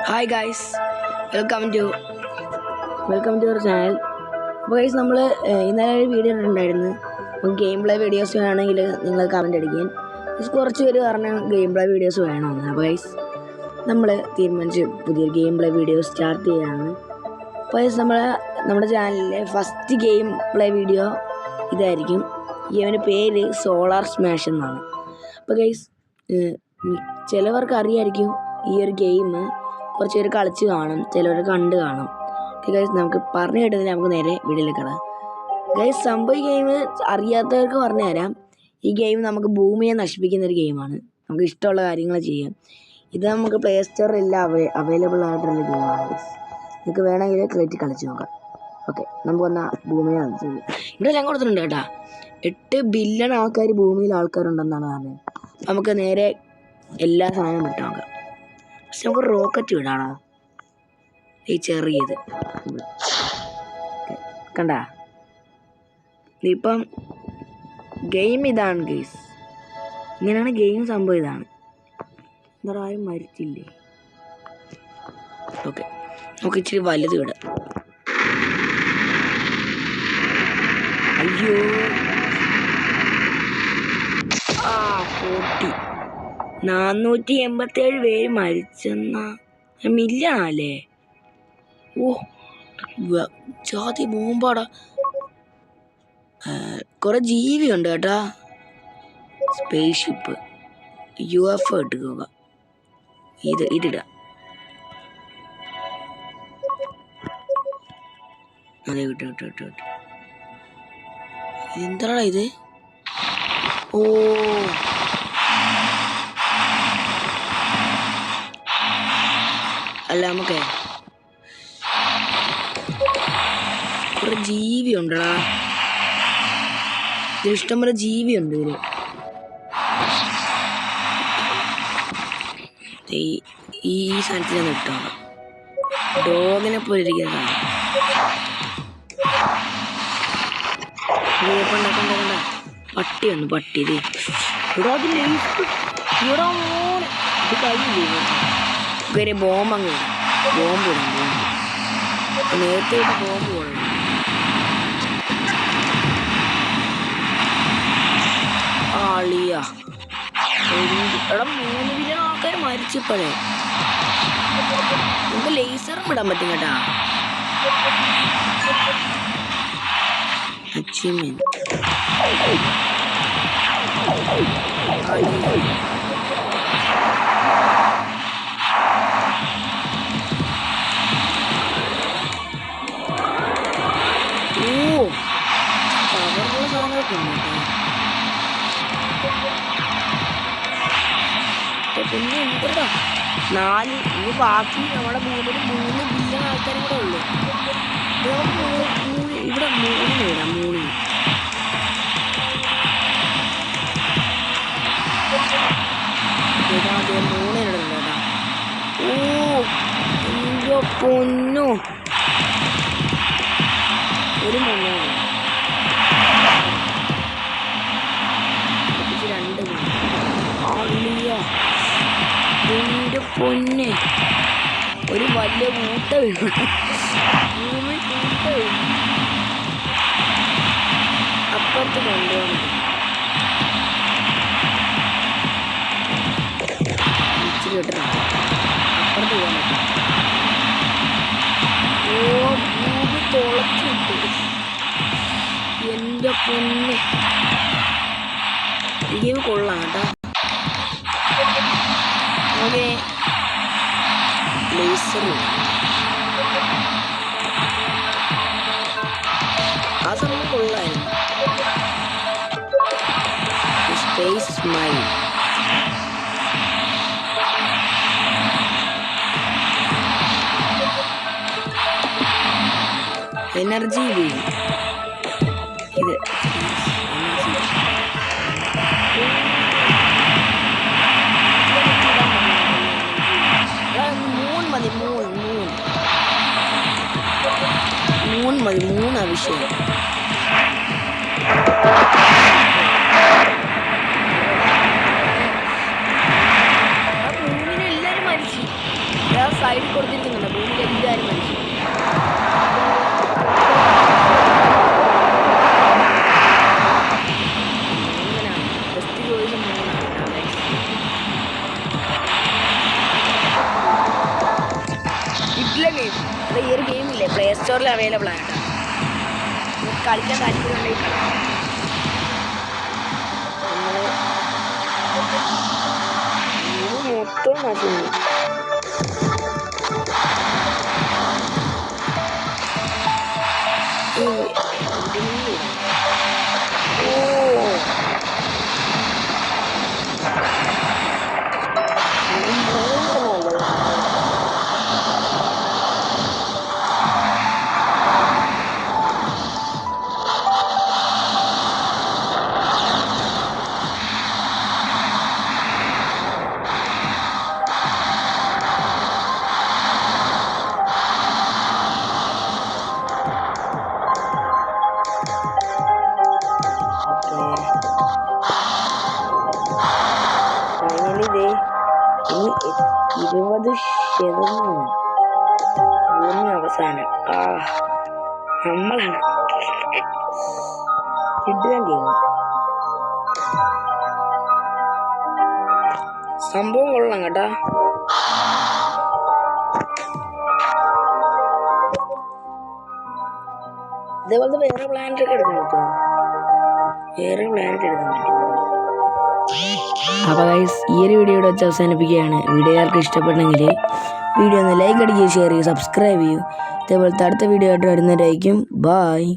Hi guys, welcome to our channel. അപ്പോൾ guys നമ്മൾ ഇന്നലെ ഒരു വീഡിയോ ഇട്ടിട്ടുണ്ടായിരുന്നു. നമുക്ക് ഗെയിം പ്ലേ വീഡിയോസ് വേണമെങ്കിൽ നിങ്ങൾ കമൻറ്റ് അടിക്കാൻ. കുറച്ച് പേര് പറഞ്ഞ ഗെയിം പ്ലേ വീഡിയോസ് വേണമെന്ന്. അപ്പോൾ ഗൈസ് നമ്മൾ തീരുമാനിച്ച് പുതിയൊരു ഗെയിം പ്ലേ വീഡിയോ സ്റ്റാർട്ട് ചെയ്യുകയാണ്. അപ്പോൾ ഗൈസ് നമ്മുടെ ചാനലിലെ ഫസ്റ്റ് ഗെയിം പ്ലേ വീഡിയോ ഇതായിരിക്കും. ഇതിൻ്റെ പേര് സോളാർ സ്മാഷ് എന്നാണ്. അപ്പോൾ ഗൈസ് ചിലവർക്ക് അറിയായിരിക്കും ഈ ഒരു ഗെയിം, കുറച്ച് പേര് കളിച്ച് കാണും, ചിലവർ കണ്ട് കാണും. ഓക്കെ ഗൈസ്, നമുക്ക് പറഞ്ഞു കേട്ടതിന് നമുക്ക് നേരെ വീഡിയോയിലേക്ക് കിടാം. ഗൈസ്, സംഭവം ഈ ഗെയിം അറിയാത്തവർക്ക് പറഞ്ഞു തരാം. ഈ ഗെയിം നമുക്ക് ഭൂമിയെ നശിപ്പിക്കുന്ന ഒരു ഗെയിമാണ്. നമുക്ക് ഇഷ്ടമുള്ള കാര്യങ്ങൾ ചെയ്യാം. ഇത് നമുക്ക് പ്ലേ സ്റ്റോറിൽ അവൈലബിൾ ആയിട്ടുള്ള ഗെയിമാണ്. നിങ്ങൾക്ക് വേണമെങ്കിൽ കയറ്റി കളിച്ച് നോക്കാം. ഓക്കെ, നമുക്ക് വന്നാൽ ഭൂമിയെ നശിപ്പിക്കും. ഇവിടെ എല്ലാം കൊടുത്തിട്ടുണ്ട് കേട്ടോ. 8 ബില്യൺ ആൾക്കാർ ഭൂമിയിൽ ആൾക്കാരുണ്ടെന്നാണ് പറഞ്ഞത്. നമുക്ക് നേരെ എല്ലാ സാധനവും വിട്ട് നോക്കാം. പക്ഷെ നമുക്ക് റോക്കറ്റ് വിടാണോ? ഈ ചെറിയത് കണ്ട. ഇപ്പം ഗെയിം ഇതാണ് ഗെയ്സ്. ഇങ്ങനെയാണ് ഗെയിം സംഭവം. ഇതാണ് എന്താ, ആരും മരിച്ചില്ലേ? ഓക്കെ, നമുക്ക് ഇച്ചിരി വലുത് വിടാം. അയ്യോ, പൊട്ടി. 487 പേര് മരിച്ചെന്നാ. മില്യണല്ലേ? ഓ, ജാതി ബോംബാടാ. കുറെ ജീവിയുണ്ട് കേട്ടാ. Space ship, UFO ഇട്ടുക. ഇതിടാം. അതെ, വിട്ടു. എന്താടാ ഇത്? ഓ, അല്ല, നമുക്ക് കുറെ ജീവിയുണ്ടടാ. ഇതിൽ ഇഷ്ടംപോലെ ജീവിയുണ്ട്. ഈ സാധനത്തിലൊന്ന് ഇട്ടോ. ഡോഗിനെ പോലെ ഇരിക്കുന്ന കണ്ട പട്ടി വന്നു. പട്ടി ഇത് ഇവിടെ മോനെ ഇത് കഴിഞ്ഞില്ലേ? ബോംബ് അങ്ങ് ബോംബ് ഇടാം. നേരത്തെ ബോംബ് പോകണം. ആളിയ എടാ, 3 ബില്യൺ ആൾക്കാർ മരിച്ചപ്പോഴേ. നമുക്ക് ലേസറും വിടാൻ പറ്റും കേട്ടാ. അച്ചീവ്മെന്റ് പിന്നെ എന്താ 4 ഇനി ബാക്കി നമ്മുടെ ഭൂമിയിൽ 3 ബില്യൺ ആൾക്കാരും കൂടെ ഉള്ളു. ഇവിടെ 3 ഇടാം. 3 ഇടുന്നുണ്ട് കേട്ടാ. ഓ, എന്റെ പൊന്നോ, ഒരു മൊന്നോ 2 അള്ളിയ. എന്റെ പൊന്നെ, ഒരു വലിയ മൂട്ട വീണു. ഭൂമി കൂട്ട വീണു. അപ്പുറത്ത് കൊണ്ടുപോകണം. ഇച്ചിരി കേട്ടോ, അപ്പുറത്ത് പോകാൻ പറ്റും. ഓ, ഭൂമി തുളച്ചിട്ടു. എന്റെ പൊന്നെ, ഈ കൊള്ളാം കേട്ടാ. ഓക്കെ, ലേസർ ആ സമയം കൊള്ളായിരുന്നു. Space mine, energy wheel. ഇത് 3 മതി. 3 വിഷയം. എല്ലാരും മരിച്ചു. സൈഡിൽ കൊടുത്തിരിക്കുന്നുണ്ട് ഭൂമിയിൽ എല്ലാവരും മരിച്ചു. ഈ ഒരു ഗെയിമില്ലേ പ്ലേ സ്റ്റോറിൽ അവൈലബിൾ ആണ് കേട്ടോ. കളിക്കാൻ താല്പര്യമുണ്ടെങ്കിൽ മൊത്തം മാറ്റുന്നു. ഫൈനലി 20% ഭൂമി അവസാനം. നമ്മളാണ് കിട്ടാൻ ഗെയിം. സംഭവം കൊള്ളാം കേട്ടാ. ഇതേപോലത്തെ വേറെ പ്ലാനറ്റ് ഒക്കെ എടുക്കാൻ പറ്റുമോ? വേറെ പ്ലാനറ്റ് എടുക്കാൻ പറ്റുമോ? അപ്പോൾ ഗൈസ് ഈ ഒരു വീഡിയോ ഇവിടെ വെച്ച് അവസാനിപ്പിക്കുകയാണ്. വീഡിയോ ആർക്കും ഇഷ്ടപ്പെട്ടെങ്കിൽ വീഡിയോ ഒന്ന് ലൈക്ക് അടിക്കുകയും ഷെയർ ചെയ്യുക, സബ്സ്ക്രൈബ് ചെയ്യൂ. ഇതേപോലത്തെ അടുത്ത വീഡിയോ ആയിട്ട് വരുന്നവരായിരിക്കും. ബായ്.